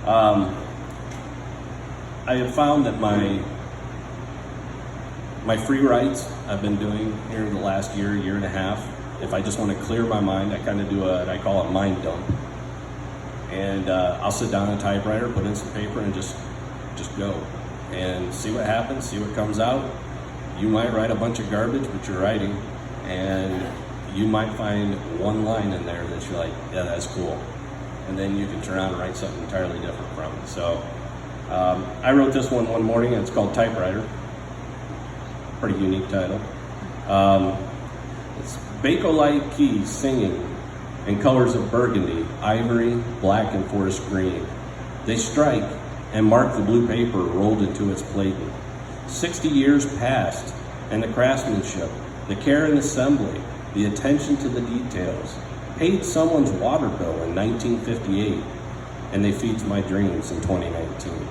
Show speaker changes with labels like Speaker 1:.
Speaker 1: I have found that my free writes I've been doing here in the last year and a half, if I just want to clear my mind, I kind of do I call it mind dump. And I'll sit down on a typewriter, put in some paper, and just go. And see what happens, see what comes out. You might write a bunch of garbage, but you're writing. And you might find one line in there that you're like, yeah, that's cool. And then you can turn around and write something entirely different from it. So I wrote this one morning, and it's called Typewriter. Pretty unique title. It's Bakelite keys singing in colors of burgundy, ivory, black, and forest green. They strike and mark the blue paper rolled into its plating. 60 years passed, and the craftsmanship, the care and assembly, the attention to the details, paid someone's water bill in 1958, and they feeds my dreams in 2019.